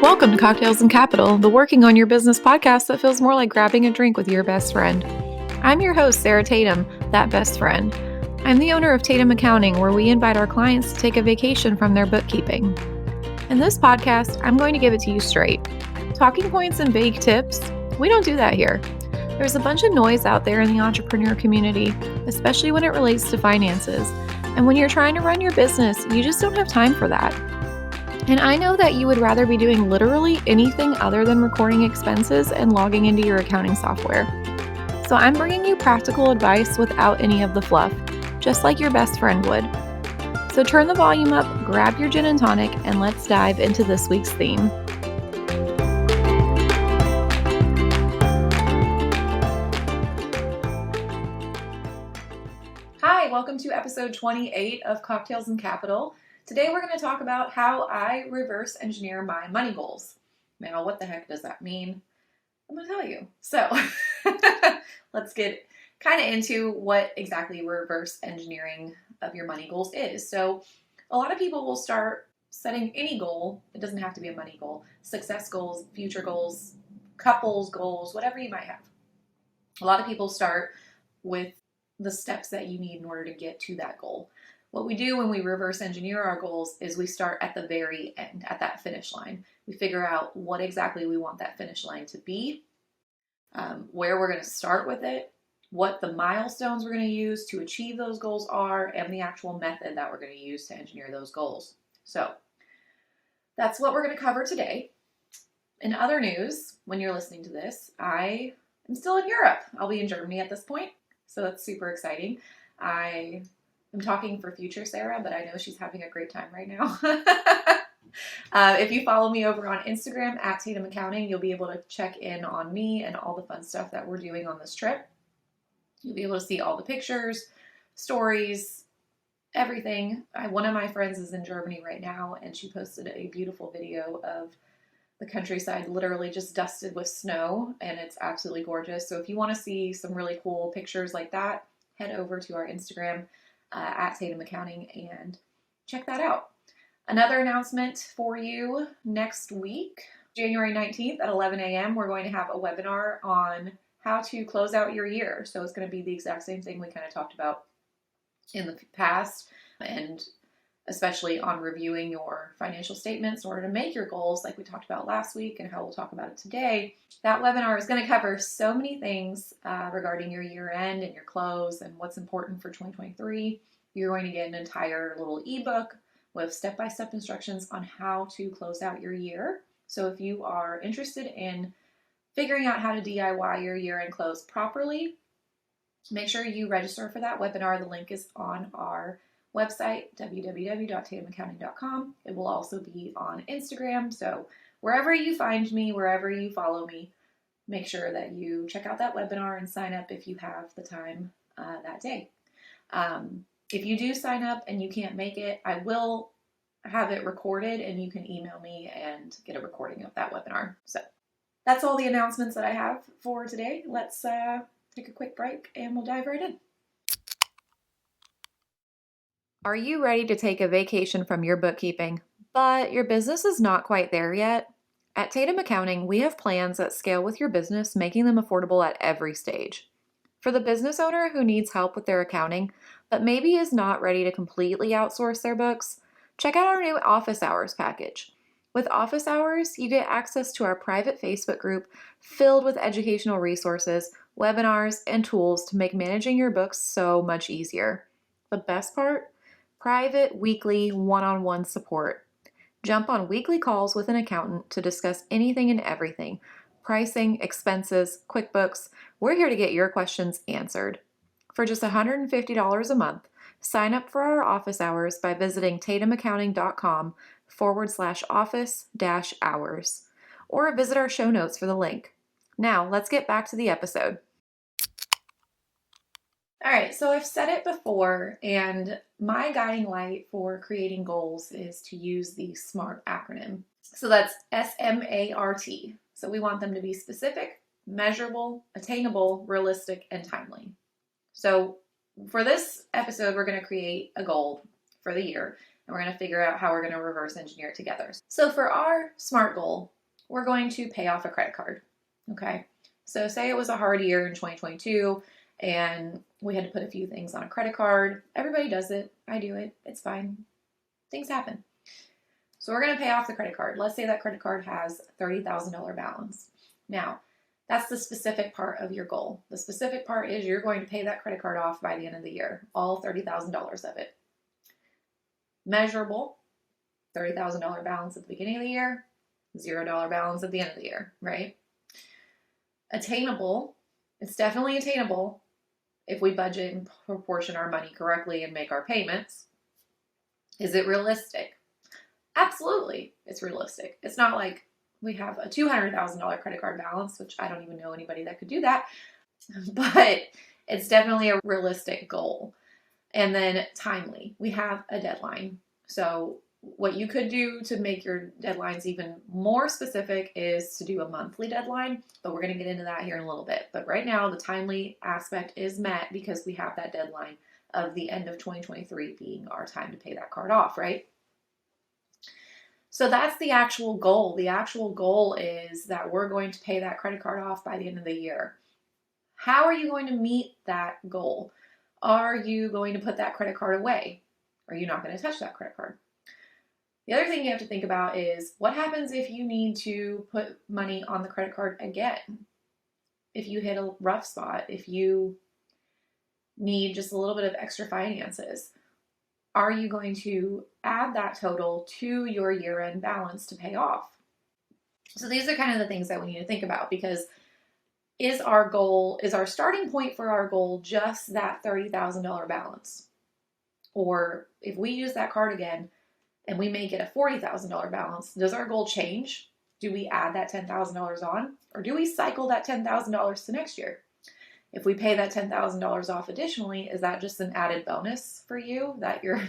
Welcome to Cocktails and Capital, the working on your business podcast that feels more like grabbing a drink with your best friend. I'm your host, Sarah Tatum, that best friend. I'm the owner of Tatum Accounting, where we invite our clients to take a vacation from their bookkeeping. In this podcast, I'm going to give it to you straight. Talking points and vague tips, we don't do that here. There's a bunch of noise out there in the entrepreneur community, especially when it relates to finances. And when you're trying to run your business, you just don't have time for that. And I know that you would rather be doing literally anything other than recording expenses and logging into your accounting software. So I'm bringing you practical advice without any of the fluff, just like your best friend would. So turn the volume up, grab your gin and tonic, and let's dive into this week's theme. Hi, welcome to episode 28 of Cocktails and Capital. Today we're going to talk about how I reverse engineer my money goals. Now, what the heck does that mean? I'm going to tell you. So, let's get kind of into what exactly reverse engineering of your money goals is. So, a lot of people will start setting any goal. It doesn't have to be a money goal. Success goals, future goals, couples goals, whatever you might have. A lot of people start with the steps that you need in order to get to that goal. What we do when we reverse engineer our goals is we start at the very end, at that finish line. We figure out what exactly we want that finish line to be, where we're going to start with it, what the milestones we're going to use to achieve those goals are, and the actual method that we're going to use to engineer those goals. So that's what we're going to cover today. In other news, when you're listening to this, I am still in Europe. I'll be in Germany at this point, so that's super exciting. I'm talking for future Sarah, but I know she's having a great time right now. If you follow me over on Instagram at Tatum Accounting, you'll be able to check in on me and all the fun stuff that we're doing on this trip. You'll be able to see all the pictures, stories, everything. One of my friends is in Germany right now, and she posted a beautiful video of the countryside literally just dusted with snow, and it's absolutely gorgeous. So if you want to see some really cool pictures like that, head over to our Instagram at Tatum Accounting and check that out. Another announcement for you next week, January 19th at 11 a.m., we're going to have a webinar on how to close out your year. So it's going to be the exact same thing we kind of talked about in the past, and especially on reviewing your financial statements in order to make your goals like we talked about last week and how we'll talk about it today. That webinar is going to cover so many things regarding your year end and your close and what's important for 2023. You're going to get an entire little ebook with step-by-step instructions on how to close out your year. So if you are interested in figuring out how to DIY your year-end close properly, make sure you register for that webinar. The link is on our website, www.tatumaccounting.com. It will also be on Instagram. So wherever you find me, wherever you follow me, make sure that you check out that webinar and sign up if you have the time that day. If you do sign up and you can't make it, I will have it recorded and you can email me and get a recording of that webinar. So that's all the announcements that I have for today. Let's take a quick break and we'll dive right in. Are you ready to take a vacation from your bookkeeping, but your business is not quite there yet? At Tatum Accounting, we have plans that scale with your business, making them affordable at every stage. For the business owner who needs help with their accounting, but maybe is not ready to completely outsource their books, check out our new Office Hours package. With Office Hours, you get access to our private Facebook group filled with educational resources, webinars, and tools to make managing your books so much easier. The best part? Private, weekly, one-on-one support. Jump on weekly calls with an accountant to discuss anything and everything. Pricing, expenses, QuickBooks. We're here to get your questions answered. For just $150 a month, sign up for our office hours by visiting tatumaccounting.com/office-hours, or visit our show notes for the link. Now, let's get back to the episode. All right, so I've said it before, and my guiding light for creating goals is to use the SMART acronym. So that's SMART. So we want them to be specific, measurable, attainable, realistic, and timely. So for this episode, we're going to create a goal for the year. and we're going to figure out how we're going to reverse engineer it together. So for our SMART goal, we're going to pay off a credit card. Okay. So say it was a hard year in 2022 and we had to put a few things on a credit card. Everybody does it. I do it. It's fine. Things happen. So we're going to pay off the credit card. Let's say that credit card has $30,000 balance. Now, that's the specific part of your goal. The specific part is you're going to pay that credit card off by the end of the year, all $30,000 of it. Measurable, $30,000 balance at the beginning of the year, $0 balance at the end of the year, right? Attainable, it's definitely attainable if we budget and proportion our money correctly and make our payments. Is it realistic? Absolutely, it's realistic. It's not like we have a $200,000 credit card balance, which I don't even know anybody that could do that, but it's definitely a realistic goal. And then timely, we have a deadline. So what you could do to make your deadlines even more specific is to do a monthly deadline, but we're going to get into that here in a little bit. But right now, the timely aspect is met because we have that deadline of the end of 2023 being our time to pay that card off, right? So that's the actual goal. The actual goal is that we're going to pay that credit card off by the end of the year. How are you going to meet that goal? Are you going to put that credit card away? Are you not going to touch that credit card? The other thing you have to think about is what happens if you need to put money on the credit card again? If you hit a rough spot, if you need just a little bit of extra finances, are you going to add that total to your year-end balance to pay off? So these are kind of the things that we need to think about, because is our starting point for our goal just that $30,000 balance? Or if we use that card again and we make it a $40,000 balance, does our goal change? Do we add that $10,000 on? Or do we cycle that $10,000 to next year? If we pay that $10,000 off additionally, is that just an added bonus for you that you're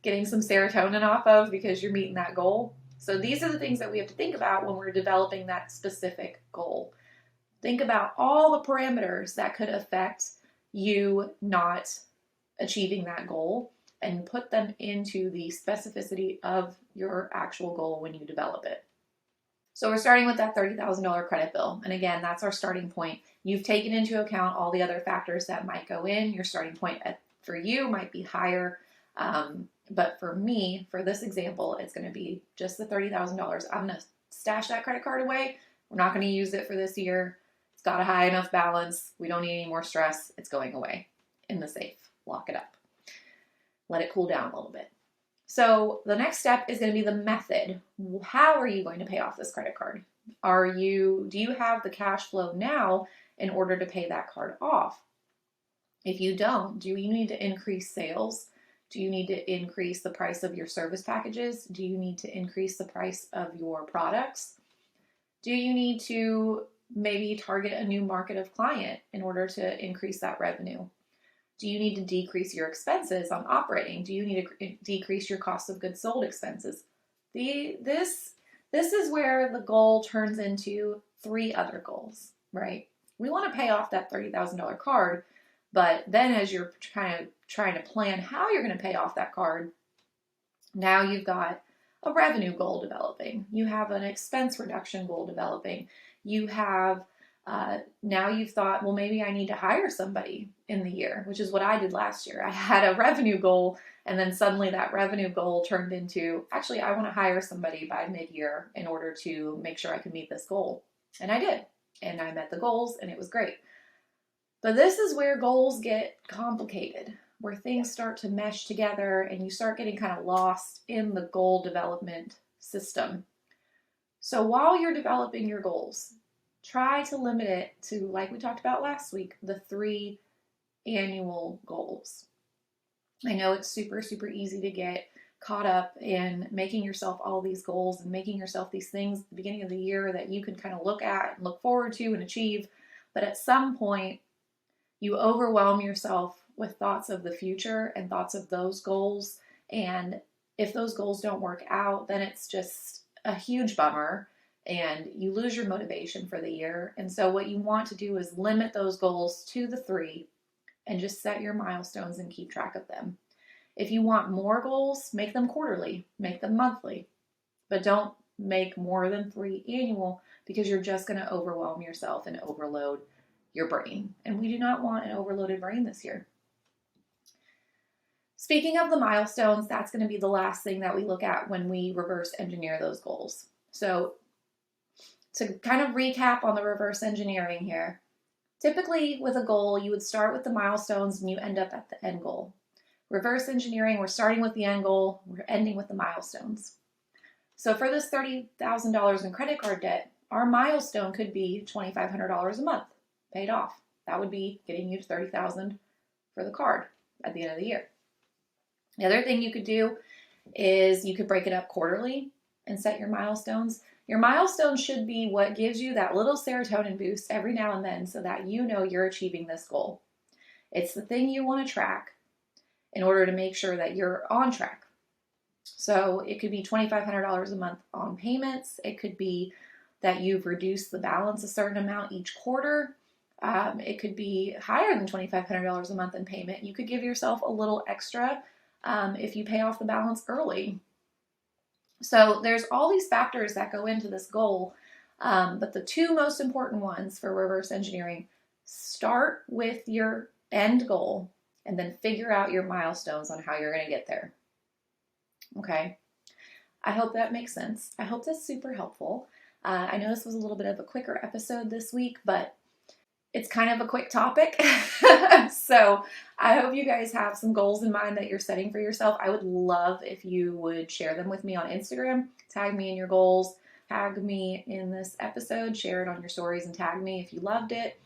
getting some serotonin off of because you're meeting that goal? So these are the things that we have to think about when we're developing that specific goal. Think about all the parameters that could affect you not achieving that goal and put them into the specificity of your actual goal when you develop it. So we're starting with that $30,000 credit bill. And again, that's our starting point. You've taken into account all the other factors that might go in. Your starting point for you might be higher. But for me, for this example, it's going to be just the $30,000. I'm going to stash that credit card away. We're not going to use it for this year. It's got a high enough balance. We don't need any more stress. It's going away in the safe. Lock it up. Let it cool down a little bit. So the next step is going to be the method. How are you going to pay off this credit card? Do you have the cash flow now in order to pay that card off? If you don't, do you need to increase sales? Do you need to increase the price of your service packages? Do you need to increase the price of your products? Do you need to maybe target a new market of client in order to increase that revenue? Do you need to decrease your expenses on operating? Do you need to decrease your cost of goods sold expenses? This is where the goal turns into 3 other goals, right? We want to pay off that $30,000 card, but then as you're kind of trying to plan how you're going to pay off that card, now you've got a revenue goal developing. You have an expense reduction goal developing. You have now you've thought, well, maybe I need to hire somebody in the year, which is what I did last year. I had a revenue goal, and then suddenly that revenue goal turned into, actually, I want to hire somebody by mid-year in order to make sure I can meet this goal. And I did. And I met the goals, and it was great. But this is where goals get complicated, where things start to mesh together, and you start getting kind of lost in the goal development system. So while you're developing your goals, try to limit it to, like we talked about last week, the 3 annual goals. I know it's super, super easy to get caught up in making yourself all these goals and making yourself these things at the beginning of the year that you can kind of look at and look forward to and achieve. But at some point, you overwhelm yourself with thoughts of the future and thoughts of those goals. And if those goals don't work out, then it's just a huge bummer. And you lose your motivation for the year. And so what you want to do is limit those goals to the 3 and just set your milestones and keep track of them. If you want more goals, make them quarterly, make them monthly, but don't make more than 3 annual because you're just going to overwhelm yourself and overload your brain. And we do not want an overloaded brain this year. Speaking of the milestones, that's going to be the last thing that we look at when we reverse engineer those goals. So to kind of recap on the reverse engineering here, typically with a goal, you would start with the milestones and you end up at the end goal. Reverse engineering, we're starting with the end goal, we're ending with the milestones. So for this $30,000 in credit card debt, our milestone could be $2,500 a month paid off. That would be getting you to $30,000 for the card at the end of the year. The other thing you could do is you could break it up quarterly and set your milestones. Your milestones should be what gives you that little serotonin boost every now and then so that you know you're achieving this goal. It's the thing you want to track in order to make sure that you're on track. So it could be $2,500 a month on payments. It could be that you've reduced the balance a certain amount each quarter. It could be higher than $2,500 a month in payment. You could give yourself a little extra if you pay off the balance early. So there's all these factors that go into this goal, but the two most important ones for reverse engineering, start with your end goal and then figure out your milestones on how you're going to get there. Okay, I hope that makes sense. I hope that's super helpful. I know this was a little bit of a quicker episode this week, but it's kind of a quick topic. So I hope you guys have some goals in mind that you're setting for yourself. I would love if you would share them with me on Instagram. Tag me in your goals. Tag me in this episode. Share it on your stories and tag me if you loved it.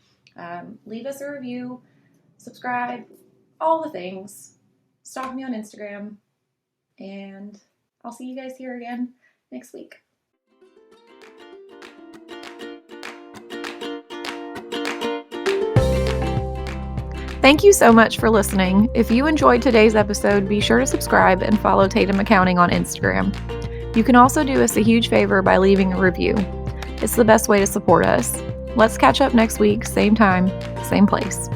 Leave us a review. Subscribe. All the things. Stalk me on Instagram. And I'll see you guys here again next week. Thank you so much for listening. If you enjoyed today's episode, be sure to subscribe and follow Tatum Accounting on Instagram. You can also do us a huge favor by leaving a review. It's the best way to support us. Let's catch up next week, same time, same place.